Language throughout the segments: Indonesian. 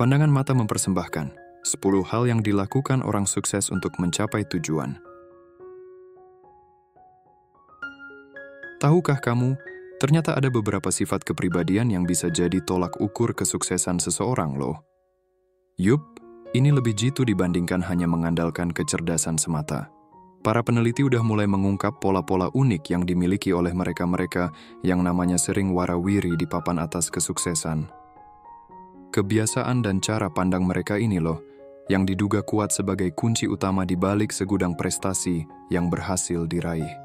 Pandangan mata mempersembahkan 10 hal yang dilakukan orang sukses untuk mencapai tujuan. Tahukah kamu, ternyata ada beberapa sifat kepribadian yang bisa jadi tolak ukur kesuksesan seseorang loh. Yup, ini lebih jitu dibandingkan hanya mengandalkan kecerdasan semata. Para peneliti udah mulai mengungkap pola-pola unik yang dimiliki oleh mereka-mereka yang namanya sering warawiri di papan atas kesuksesan. Kebiasaan dan cara pandang mereka ini loh, yang diduga kuat sebagai kunci utama di balik segudang prestasi yang berhasil diraih.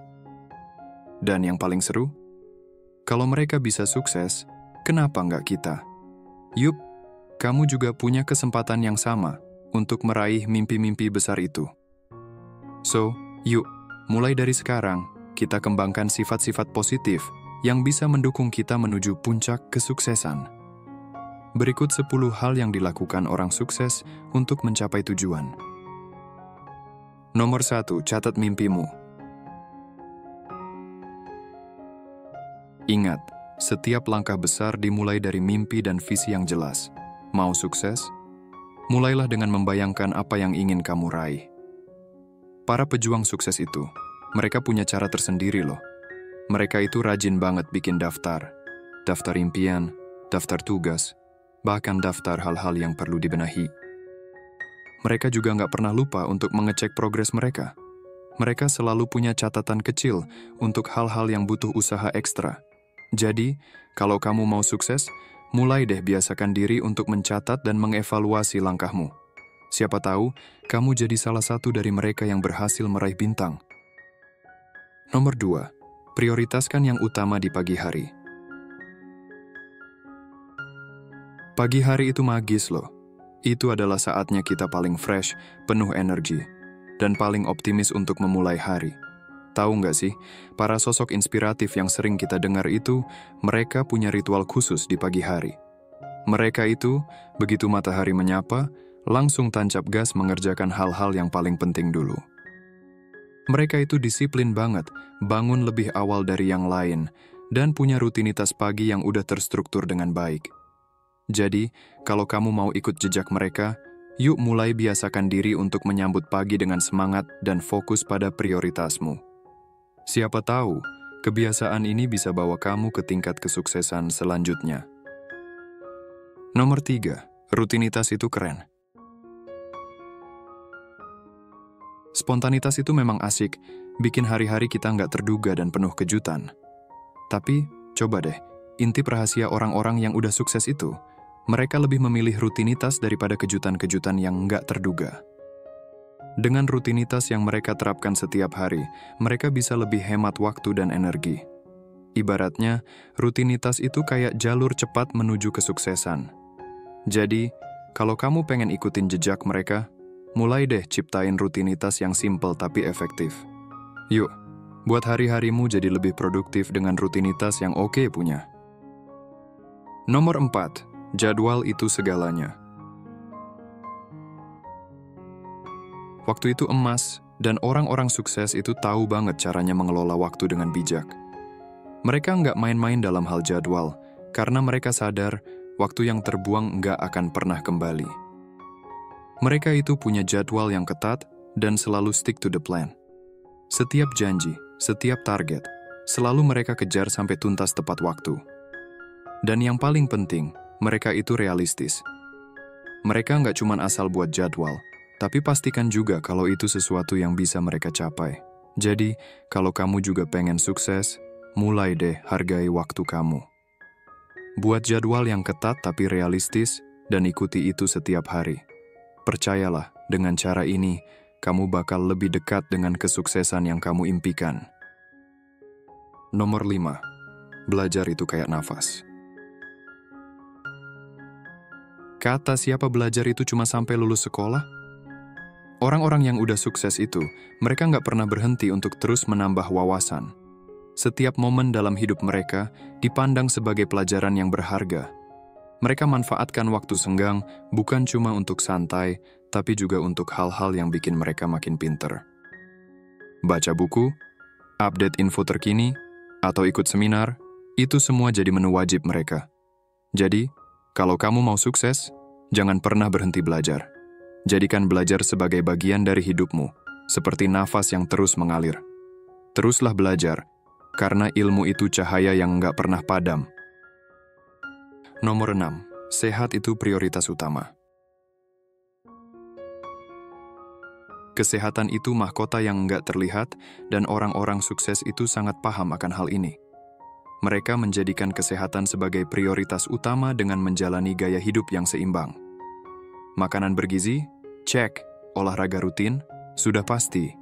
Dan yang paling seru, kalau mereka bisa sukses, kenapa nggak kita? Yup, kamu juga punya kesempatan yang sama untuk meraih mimpi-mimpi besar itu. So, yuk, mulai dari sekarang, kita kembangkan sifat-sifat positif yang bisa mendukung kita menuju puncak kesuksesan. Berikut 10 hal yang dilakukan orang sukses untuk mencapai tujuan. Nomor 1, catat mimpimu. Ingat, setiap langkah besar dimulai dari mimpi dan visi yang jelas. Mau sukses? Mulailah dengan membayangkan apa yang ingin kamu raih. Para pejuang sukses itu, mereka punya cara tersendiri loh. Mereka itu rajin banget bikin daftar impian, daftar tugas, bahkan daftar hal-hal yang perlu dibenahi. Mereka juga nggak pernah lupa untuk mengecek progres mereka. Mereka selalu punya catatan kecil untuk hal-hal yang butuh usaha ekstra. Jadi, kalau kamu mau sukses, mulai deh biasakan diri untuk mencatat dan mengevaluasi langkahmu. Siapa tahu, kamu jadi salah satu dari mereka yang berhasil meraih bintang. Nomor 2, prioritaskan yang utama di pagi hari. Pagi hari itu magis loh. Itu adalah saatnya kita paling fresh, penuh energi, dan paling optimis untuk memulai hari. Tahu nggak sih, para sosok inspiratif yang sering kita dengar itu, mereka punya ritual khusus di pagi hari. Mereka itu, begitu matahari menyapa, langsung tancap gas mengerjakan hal-hal yang paling penting dulu. Mereka itu disiplin banget, bangun lebih awal dari yang lain, dan punya rutinitas pagi yang udah terstruktur dengan baik. Jadi, kalau kamu mau ikut jejak mereka, yuk mulai biasakan diri untuk menyambut pagi dengan semangat dan fokus pada prioritasmu. Siapa tahu, kebiasaan ini bisa bawa kamu ke tingkat kesuksesan selanjutnya. Nomor 3, rutinitas itu keren. Spontanitas itu memang asik, bikin hari-hari kita nggak terduga dan penuh kejutan. Tapi, coba deh, intip rahasia orang-orang yang udah sukses itu. Mereka lebih memilih rutinitas daripada kejutan-kejutan yang nggak terduga. Dengan rutinitas yang mereka terapkan setiap hari, mereka bisa lebih hemat waktu dan energi. Ibaratnya, rutinitas itu kayak jalur cepat menuju kesuksesan. Jadi, kalau kamu pengen ikutin jejak mereka, mulai deh ciptain rutinitas yang simple tapi efektif. Yuk, buat hari-harimu jadi lebih produktif dengan rutinitas yang oke punya. Nomor 4, jadwal itu segalanya. Waktu itu emas, dan orang-orang sukses itu tahu banget caranya mengelola waktu dengan bijak. Mereka nggak main-main dalam hal jadwal, karena mereka sadar waktu yang terbuang nggak akan pernah kembali. Mereka itu punya jadwal yang ketat dan selalu stick to the plan. Setiap janji, setiap target, selalu mereka kejar sampai tuntas tepat waktu. Dan yang paling penting, mereka itu realistis. Mereka nggak cuma asal buat jadwal, tapi pastikan juga kalau itu sesuatu yang bisa mereka capai. Jadi, kalau kamu juga pengen sukses, mulai deh hargai waktu kamu. Buat jadwal yang ketat tapi realistis, dan ikuti itu setiap hari. Percayalah, dengan cara ini, kamu bakal lebih dekat dengan kesuksesan yang kamu impikan. Nomor 5, belajar itu kayak nafas. Kata siapa belajar itu cuma sampai lulus sekolah? Orang-orang yang udah sukses itu, mereka nggak pernah berhenti untuk terus menambah wawasan. Setiap momen dalam hidup mereka dipandang sebagai pelajaran yang berharga. Mereka manfaatkan waktu senggang bukan cuma untuk santai, tapi juga untuk hal-hal yang bikin mereka makin pinter. Baca buku, update info terkini, atau ikut seminar, itu semua jadi menu wajib mereka. Jadi, kalau kamu mau sukses, Jangan pernah berhenti belajar. Jadikan belajar sebagai bagian dari hidupmu, seperti nafas yang terus mengalir. Teruslah belajar, karena ilmu itu cahaya yang nggak pernah padam. Nomor 6. Sehat itu prioritas utama. Kesehatan itu mahkota yang nggak terlihat, dan orang-orang sukses itu sangat paham akan hal ini. Mereka menjadikan kesehatan sebagai prioritas utama dengan menjalani gaya hidup yang seimbang. Makanan bergizi? Cek. Olahraga rutin? Sudah pasti.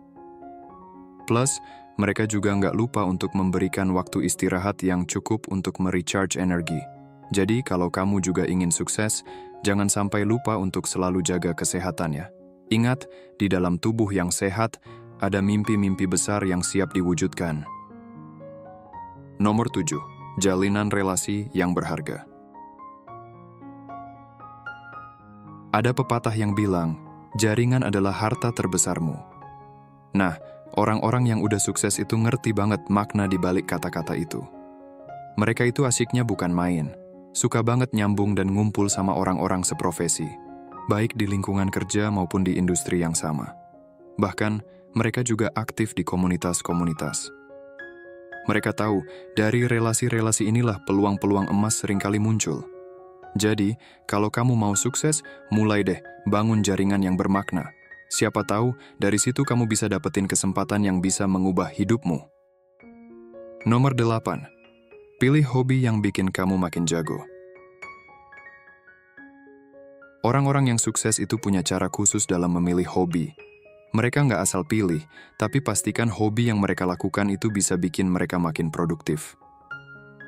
Plus, mereka juga nggak lupa untuk memberikan waktu istirahat yang cukup untuk merecharge energi. Jadi, kalau kamu juga ingin sukses, jangan sampai lupa untuk selalu jaga kesehatan ya. Ingat, di dalam tubuh yang sehat, ada mimpi-mimpi besar yang siap diwujudkan. Nomor 7. Jalinan relasi yang berharga. Ada pepatah yang bilang, jaringan adalah harta terbesarmu. Nah, orang-orang yang udah sukses itu ngerti banget makna di balik kata-kata itu. Mereka itu asyiknya bukan main, suka banget nyambung dan ngumpul sama orang-orang seprofesi, baik di lingkungan kerja maupun di industri yang sama. Bahkan, mereka juga aktif di komunitas-komunitas. Mereka tahu, dari relasi-relasi inilah peluang-peluang emas seringkali muncul. Jadi, kalau kamu mau sukses, mulai deh bangun jaringan yang bermakna. Siapa tahu, dari situ kamu bisa dapetin kesempatan yang bisa mengubah hidupmu. Nomor 8. Pilih hobi yang bikin kamu makin jago. Orang-orang yang sukses itu punya cara khusus dalam memilih hobi. Mereka nggak asal pilih, tapi pastikan hobi yang mereka lakukan itu bisa bikin mereka makin produktif.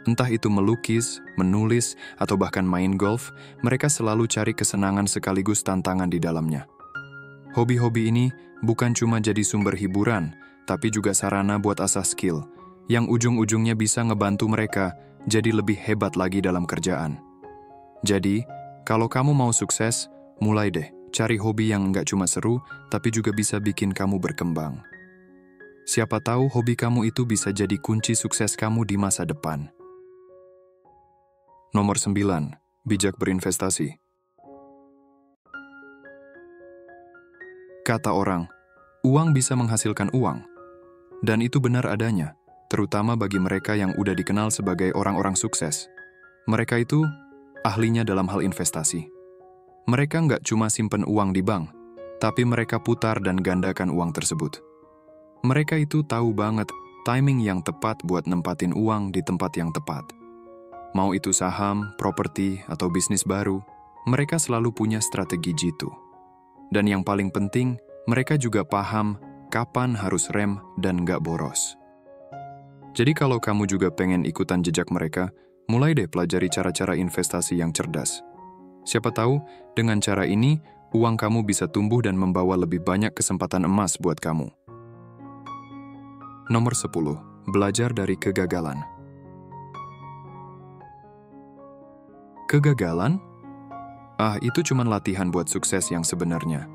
Entah itu melukis, menulis, atau bahkan main golf, mereka selalu cari kesenangan sekaligus tantangan di dalamnya. Hobi-hobi ini bukan cuma jadi sumber hiburan, tapi juga sarana buat asah skill, yang ujung-ujungnya bisa ngebantu mereka jadi lebih hebat lagi dalam kerjaan. Jadi, kalau kamu mau sukses, mulai deh cari hobi yang nggak cuma seru, tapi juga bisa bikin kamu berkembang. Siapa tahu hobi kamu itu bisa jadi kunci sukses kamu di masa depan. Nomor 9. Bijak berinvestasi. Kata orang, uang bisa menghasilkan uang. Dan itu benar adanya, terutama bagi mereka yang udah dikenal sebagai orang-orang sukses. Mereka itu ahlinya dalam hal investasi. Mereka nggak cuma simpen uang di bank, tapi mereka putar dan gandakan uang tersebut. Mereka itu tahu banget timing yang tepat buat nempatin uang di tempat yang tepat. Mau itu saham, properti, atau bisnis baru, mereka selalu punya strategi jitu. Dan yang paling penting, mereka juga paham kapan harus rem dan nggak boros. Jadi kalau kamu juga pengen ikutan jejak mereka, mulai deh pelajari cara-cara investasi yang cerdas. Siapa tahu, dengan cara ini, uang kamu bisa tumbuh dan membawa lebih banyak kesempatan emas buat kamu. Nomor 10. Belajar dari kegagalan. Kegagalan? Itu cuma latihan buat sukses yang sebenarnya.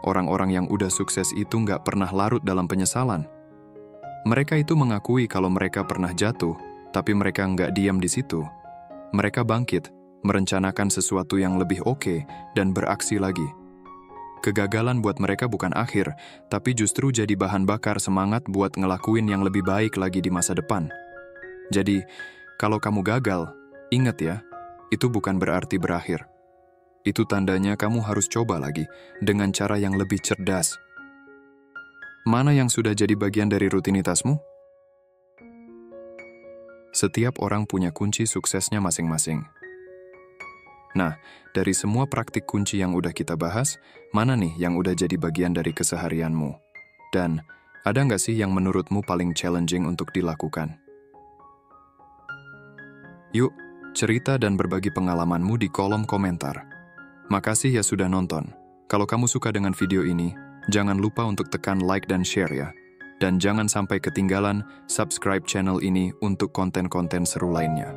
Orang-orang yang udah sukses itu nggak pernah larut dalam penyesalan. Mereka itu mengakui kalau mereka pernah jatuh, tapi mereka nggak diam di situ. Mereka bangkit, merencanakan sesuatu yang lebih oke, dan beraksi lagi. Kegagalan buat mereka bukan akhir, tapi justru jadi bahan bakar semangat buat ngelakuin yang lebih baik lagi di masa depan. Jadi, kalau kamu gagal, ingat ya, itu bukan berarti berakhir. Itu tandanya kamu harus coba lagi, dengan cara yang lebih cerdas. Mana yang sudah jadi bagian dari rutinitasmu? Setiap orang punya kunci suksesnya masing-masing. Nah, dari semua praktik kunci yang udah kita bahas, mana nih yang udah jadi bagian dari keseharianmu? Dan, ada nggak sih yang menurutmu paling challenging untuk dilakukan? Yuk, cerita dan berbagi pengalamanmu di kolom komentar. Makasih ya sudah nonton. Kalau kamu suka dengan video ini, jangan lupa untuk tekan like dan share ya. Dan jangan sampai ketinggalan subscribe channel ini untuk konten-konten seru lainnya.